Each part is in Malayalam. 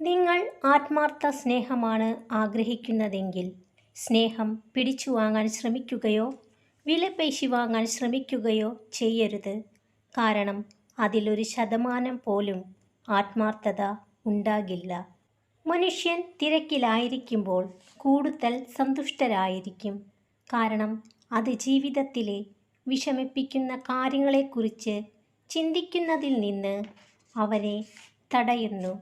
നിങ്ങൾ ആത്മാർത്ഥ സ്നേഹമാണ് ആഗ്രഹിക്കുന്നതെങ്കിൽ സ്നേഹം പിടിച്ചു വാങ്ങാൻ ശ്രമിക്കുകയോ വിലപേശി വാങ്ങാൻ ശ്രമിക്കുകയോ ചെയ്യരുത്. കാരണം അതിലൊരു ശതമാനം പോലും ആത്മാർത്ഥത ഉണ്ടാകില്ല. മനുഷ്യൻ തിരക്കിലായിരിക്കുമ്പോൾ കൂടുതൽ സന്തുഷ്ടരായിരിക്കും. കാരണം അത് ജീവിതത്തിലെ വിഷമിപ്പിക്കുന്ന കാര്യങ്ങളെക്കുറിച്ച് ചിന്തിക്കുന്നതിൽ നിന്ന് അവനെ തടയുന്നു.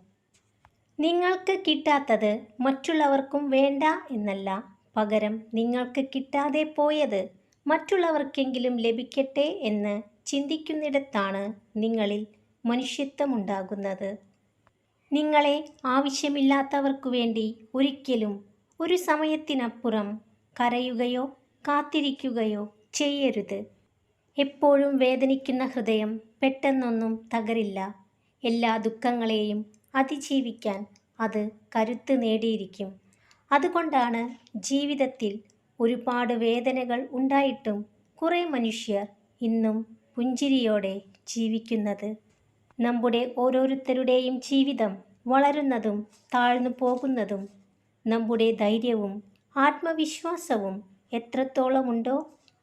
നിങ്ങൾക്ക് കിട്ടാത്തത് മറ്റുള്ളവർക്കും വേണ്ട എന്നല്ല, പകരം നിങ്ങൾക്ക് കിട്ടാതെ പോയത് മറ്റുള്ളവർക്കെങ്കിലും ലഭിക്കട്ടെ എന്ന് ചിന്തിക്കുന്നിടത്താണ് നിങ്ങളിൽ മനുഷ്യത്വമുണ്ടാകുന്നത്. നിങ്ങളെ ആവശ്യമില്ലാത്തവർക്കു വേണ്ടി ഒരിക്കലും ഒരു സമയത്തിനപ്പുറം കരയുകയോ കാത്തിരിക്കുകയോ ചെയ്യരുത്. എപ്പോഴും വേദനിക്കുന്ന ഹൃദയം പെട്ടെന്നൊന്നും തകരില്ല. എല്ലാ ദുഃഖങ്ങളെയും അതിജീവിക്കാൻ അത് കരുത്ത് നേടിയിരിക്കും. അതുകൊണ്ടാണ് ജീവിതത്തിൽ ഒരുപാട് വേദനകൾ ഉണ്ടായിട്ടും കുറേ മനുഷ്യർ ഇന്നും പുഞ്ചിരിയോടെ ജീവിക്കുന്നത്. നമ്മുടെ ഓരോരുത്തരുടെയും ജീവിതം വളരുന്നതും താഴ്ന്നു പോകുന്നതും നമ്മുടെ ധൈര്യവും ആത്മവിശ്വാസവും എത്രത്തോളമുണ്ടോ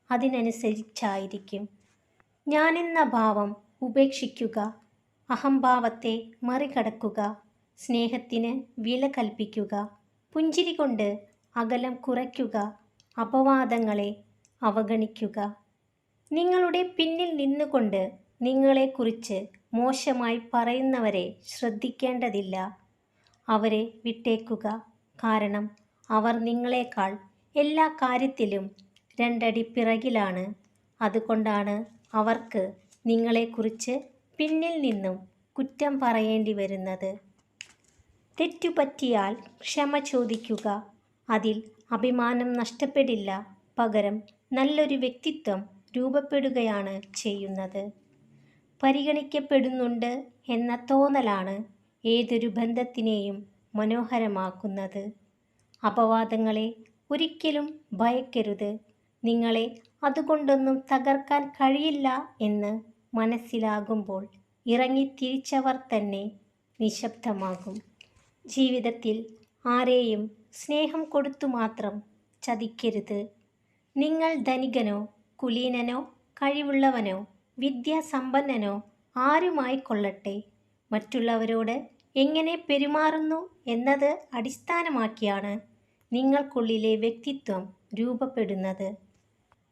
അതിനനുസരിച്ചായിരിക്കും. ഞാനെന്ന ഭാവം ഉപേക്ഷിക്കുക, അഹംഭാവത്തെ മറികടക്കുക, സ്നേഹത്തിന് വില കൽപ്പിക്കുക, പുഞ്ചിരി കൊണ്ട് അകലം കുറയ്ക്കുക, അപവാദങ്ങളെ അവഗണിക്കുക. നിങ്ങളുടെ പിന്നിൽ നിന്നുകൊണ്ട് നിങ്ങളെക്കുറിച്ച് മോശമായി പറയുന്നവരെ ശ്രദ്ധിക്കേണ്ടതില്ല. അവരെ വിട്ടേക്കുക. കാരണം അവർ നിങ്ങളെക്കാൾ എല്ലാ കാര്യത്തിലും രണ്ടടി പിറകിലാണ്. അതുകൊണ്ടാണ് അവർക്ക് നിങ്ങളെക്കുറിച്ച് പിന്നിൽ നിന്നും കുറ്റം പറയേണ്ടി വരുന്നത്. തെറ്റുപറ്റിയാൽ ക്ഷമ ചോദിക്കുക. അതിൽ അഭിമാനം നഷ്ടപ്പെടില്ല. പകരം നല്ലൊരു വ്യക്തിത്വം രൂപപ്പെടുകയാണ് ചെയ്യുന്നത്. പരിഗണിക്കപ്പെടുന്നുണ്ട് എന്ന തോന്നലാണ് ഏതൊരു ബന്ധത്തിനെയും മനോഹരമാക്കുന്നത്. അപവാദങ്ങളെ ഒരിക്കലും ഭയക്കരുത്. നിങ്ങളെ അതുകൊണ്ടൊന്നും തകർക്കാൻ കഴിയില്ല എന്ന് മനസ്സിലാകുമ്പോൾ ഇറങ്ങിത്തിരിച്ചവർ തന്നെ നിശബ്ദമാകും. ജീവിതത്തിൽ ആരെയും സ്നേഹം കൊടുത്തു മാത്രം ചതിക്കരുത്. നിങ്ങൾ ധനികനോ കുലീനനോ കഴിവുള്ളവനോ വിദ്യാസമ്പന്നനോ ആരുമായിക്കൊള്ളട്ടെ, മറ്റുള്ളവരോട് എങ്ങനെ പെരുമാറുന്നു എന്നത് അടിസ്ഥാനമാക്കിയാണ് നിങ്ങൾക്കുള്ളിലെ വ്യക്തിത്വം രൂപപ്പെടുന്നത്.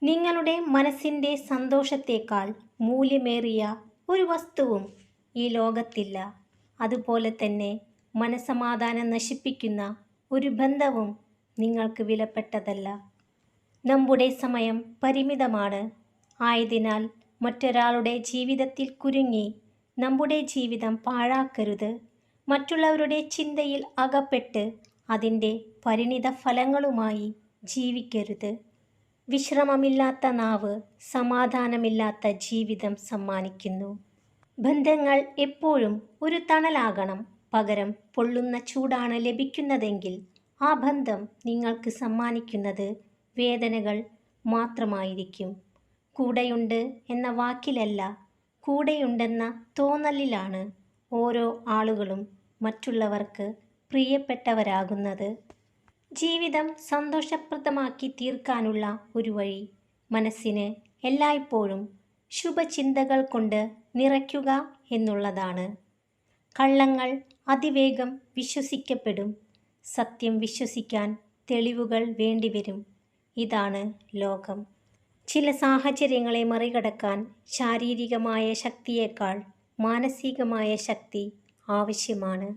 നിങ്ങളുടെ മനസ്സിൻ്റെ സന്തോഷത്തേക്കാൾ മൂല്യമേറിയ ഒരു വസ്തുവും ഈ ലോകത്തില്ല. അതുപോലെ തന്നെ മനസ്സമാധാനം നശിപ്പിക്കുന്ന ഒരു ബന്ധവും നിങ്ങൾക്ക് വിലപ്പെട്ടതല്ല. നമ്മുടെ സമയം പരിമിതമാണ്. ആയതിനാൽ മറ്റൊരാളുടെ ജീവിതത്തിൽ കുരുങ്ങി നമ്മുടെ ജീവിതം പാഴാക്കരുത്. മറ്റുള്ളവരുടെ ചിന്തയിൽ അകപ്പെട്ട് അതിൻ്റെ പരിണിത ഫലങ്ങളുമായി ജീവിക്കരുത്. വിശ്രമമില്ലാത്ത നാവ് സമാധാനമില്ലാത്ത ജീവിതം സമ്മാനിക്കുന്നു. ബന്ധങ്ങൾ എപ്പോഴും ഒരു തണലാകണം. പകരം പൊള്ളുന്ന ചൂടാണ് ലഭിക്കുന്നതെങ്കിൽ ആ ബന്ധം നിങ്ങൾക്ക് സമ്മാനിക്കുന്നത് വേദനകൾ മാത്രമായിരിക്കും. കൂടെയുണ്ട് എന്ന വാക്കിലല്ല, കൂടെയുണ്ടെന്ന തോന്നലിലാണ് ഓരോ ആളുകളും മറ്റുള്ളവർക്ക് പ്രിയപ്പെട്ടവരാകുന്നത്. ജീവിതം സന്തോഷപ്രദമാക്കി തീർക്കാനുള്ള ഒരു വഴി മനസ്സിന് എല്ലായ്പ്പോഴും ശുഭചിന്തകൾ കൊണ്ട് നിറയ്ക്കുക എന്നുള്ളതാണ്. കള്ളങ്ങൾ അതിവേഗം വിശ്വസിക്കപ്പെടും. സത്യം വിശ്വസിക്കാൻ തെളിവുകൾ വേണ്ടിവരും. ഇതാണ് ലോകം. ചില സാഹചര്യങ്ങളെ മറികടക്കാൻ ശാരീരികമായ ശക്തിയേക്കാൾ മാനസികമായ ശക്തി ആവശ്യമാണ്.